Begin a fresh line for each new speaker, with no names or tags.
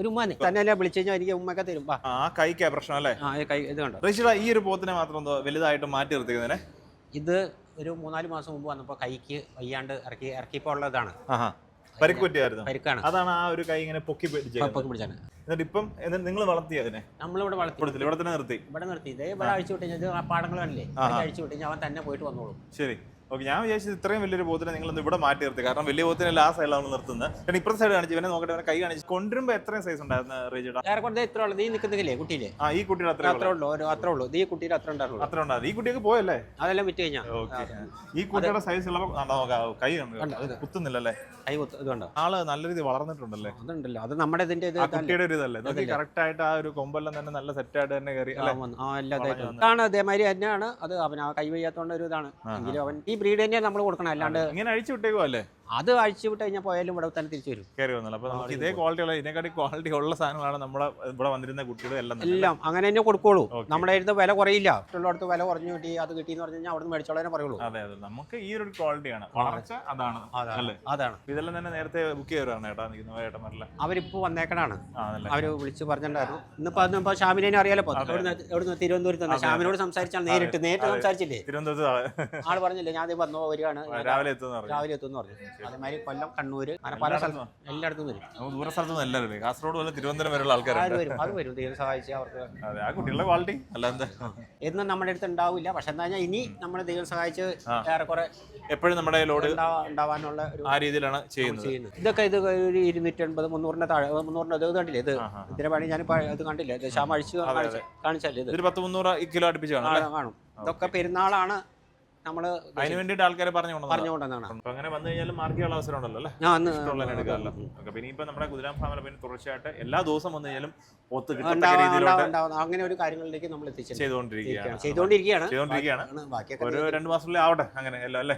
ഒരു ഉമ്മാനെ തന്നെ വിളിച്ചു കഴിഞ്ഞാൽ എനിക്ക് ഉമ്മയൊക്കെ തരും.
ആ കൈക്കാ പ്രശ്നം അല്ലേ?
കൈ ഇത് കണ്ടോ.
റഷീദ, ഈ ഒരു പോത്തിനെ മാത്രം എന്തോ വലുതായിട്ട് മാറ്റി നിർത്തിക്കുന്നതിനെ?
ഇത് ഒരു 3-4 മാസം മുമ്പ് വന്നപ്പോൾ കൈക്ക് വയ്യാണ്ട് ഇറക്കിയപ്പോൾ ഉള്ളതാണ്.
പരിക്ക് പറ്റിയായിരുന്നു?
പരിക്കാണ്.
അതാണ് ആ ഒരു കൈ ഇങ്ങനെ പൊക്കി പിടിച്ചാണ്. എന്നിട്ട് ഇപ്പം നിങ്ങൾ വളർത്തി അതിനെ?
നമ്മളിവിടെ വളർത്തി
ഇവിടെ തന്നെ നിർത്തി.
ഇതേ ഇവിടെ അഴിച്ചു വിട്ട് കഴിഞ്ഞാൽ ആ പാടങ്ങൾ കണ്ടില്ലേ, അഴിച്ചു വിട്ട് കഴിഞ്ഞാൽ അവൻ തന്നെ പോയിട്ട് വന്നോളും.
ശരി, ഓക്കെ. ഞാൻ വിചാരിച്ചത് ഇത്രയും വലിയൊരു പോത്തിനെ നിങ്ങൾ ഇവിടെ മാറ്റി നിർത്തി, കാരണം വലിയ പോത്തിനെ ആ സൈഡിലാണ് നിർത്തുന്നത്. കാരണം ഇപ്പുറത്തെ സൈഡ് കാണിച്ചു, ഇവനെ നോക്കട്ടെ, കൈ കാണിച്ചു. കൊണ്ടുവരുമ്പോൾ എത്രയും സൈസ് ഉണ്ടായിരുന്നു റീജയുടെ?
ഏറെക്കൊണ്ട് ഇത്ര ഉള്ളത് ഈ നിൽക്കുന്നില്ലേ കുട്ടിയില്ലേ?
ഈ കുട്ടിയുടെ
അത്രേ ഉള്ളൂ. ഈ കുട്ടിയുടെ അത്ര ഉണ്ടായിരുന്നു.
അത്ര ഉണ്ടായിരുന്നു. ഈ കുട്ടിയൊക്കെ പോയല്ലേ?
അതെല്ലാം വിറ്റ് കഴിഞ്ഞാൽ
ഈ കുട്ടിയുടെ സൈസ് ഉള്ളപ്പോൾ കൈ കുത്തുന്നില്ലല്ലേ?
കൈ ഇതുണ്ടോ?
ആള് നല്ല രീതിയിൽ വളർന്നിട്ടുണ്ടല്ലേ?
അതുണ്ടല്ലോ, അത് നമ്മുടെ ഇതിന്റെ
കുട്ടിയുടെ ഒരു ഇതല്ലേ? കറക്റ്റ് ആയിട്ട് ആ ഒരു കൊമ്പെല്ലാം തന്നെ നല്ല സെറ്റ് ആയിട്ട് തന്നെ കയറി
ആണ്. അതേമാതിരി തന്നെയാണ് അത്. അവൻ ആ കൈ വയ്യാത്തോണ്ട് ഒരു ഇതാണ്. എങ്കിലും അവൻ ഈ ബ്രീഡ് തന്നെയാണ് നമ്മൾ കൊടുക്കണം, അല്ലാണ്ട്
ഇങ്ങനെ അഴിച്ചു വിട്ടേക്കോ അല്ലേ?
അത് അഴിച്ചു വിട്ട് കഴിഞ്ഞാൽ പോയാലും ഇവിടെ തന്നെ തിരിച്ചു വരും.
കയറി വന്നല്ലോ. അപ്പൊ നമുക്ക് ഇതേ ക്വാളിറ്റി ഉള്ള, ഇതിനെക്കാട്ടി ക്വാളിറ്റി ഉള്ള സാധനങ്ങളാണ് നമ്മുടെ ഇവിടെ വന്നിരുന്ന കുട്ടികളും
എല്ലാം അങ്ങനെ തന്നെ കൊടുക്കുള്ളൂ. നമ്മുടെ അടുത്ത് വില കുറയില്ല. മറ്റുള്ളടത്ത് വില കുറഞ്ഞു കിട്ടി, അത് കിട്ടിയെന്ന് പറഞ്ഞു കഴിഞ്ഞാൽ അവിടെ നിന്ന് മേടിച്ചോളാനെ പറയുള്ളൂ.
അതെ, നമുക്ക് ഈ ഒരു ക്വാളിറ്റിയാണ് വളർച്ച. അതാണ് ഇതെല്ലാം തന്നെ നേരത്തെ ബുക്ക് ചെയ്തതാണ് ഏട്ടാ ഏട്ടന്മാരെല്ലാം.
അവരിപ്പോ വന്നേക്കണാണ്. അവര് വിളിച്ച് പറഞ്ഞിട്ടുണ്ടായിരുന്നു. ഇന്നിപ്പോ ഷാമിനെ അറിയാലോ, എവിടുന്ന് തിരുവനന്തപുരത്ത് ഷാമിനോട് സംസാരിച്ചാൽ നേരിട്ട് സംസാരിച്ചില്ലേ?
തിരുവനന്തപുരത്ത്
ആള് പറഞ്ഞില്ലേ ഞാൻ വന്നോ വരികയാണ്,
രാവിലെ
എത്തുമെന്ന് പറഞ്ഞു. അതേമാതിരി കൊല്ലം, കണ്ണൂര്, അങ്ങനെ പല സ്ഥലത്തും എല്ലായിടത്തും വരും.
ദൂര സ്ഥലത്തും എല്ലാവരും വരും. കാസർഗോഡ് പോലെ തിരുവനന്തപുരം വരെയുള്ള ആൾക്കാർ
വരും. ദൈവം സഹായിച്ച് അവർക്ക്
ആ കുട്ടികളുടെ ക്വാളിറ്റി അല്ലാതെ
എന്നും നമ്മുടെ അടുത്ത് ഉണ്ടാവില്ല. പക്ഷെ എന്താ പറഞ്ഞാൽ ഇനി നമ്മുടെ ദൈവം സഹായിച്ച് ഏറെക്കുറെ
എപ്പോഴും നമ്മുടെ ലോഡ്
ഉണ്ടാവാനുള്ള
ആ രീതിയിലാണ് ചെയ്യുന്നത്.
ഇതൊക്കെ ഇത് ഒരു 280, 300 താഴെ, 300 ഇത് കണ്ടില്ലേ? ഇതിന്റെ പണി ഞാനിപ്പോ ഇത് കണ്ടില്ലേ? ഇത് ക്ഷാമ അഴിച്ച് കാണിച്ചല്ലേ? ഇത്
100-300 കിലോ അടുപ്പിച്ച്
കാണും. ഇതൊക്കെ പെരുന്നാളാണ് നമ്മള്
അതിന് വേണ്ടിയിട്ട് ആൾക്കാരെ
പറഞ്ഞുകൊണ്ടെന്നാണ്.
അങ്ങനെ വന്നു കഴിഞ്ഞാൽ മാർക്കിയുള്ള അവസരം ഉണ്ടല്ലോ അല്ലേ?
ഞാൻ
എടുക്കാമല്ലോ. പിന്നെ ഇപ്പൊ നമ്മുടെ കുതിരാൻ ഫാമിലെ പിന്നെ തുടർച്ചയായിട്ട് എല്ലാ ദിവസവും വന്നു കഴിഞ്ഞാലും
അങ്ങനെ ഒരു കാര്യങ്ങളിലേക്ക് നമ്മൾ
ചെയ്തുകൊണ്ടിരിക്കുകയാണ്.
ചെയ്തുകൊണ്ടിരിക്കുകയാണ്.
ഒരു 2 മാസത്തിലേ ആവട്ടെ അങ്ങനെ എല്ലാം അല്ലേ?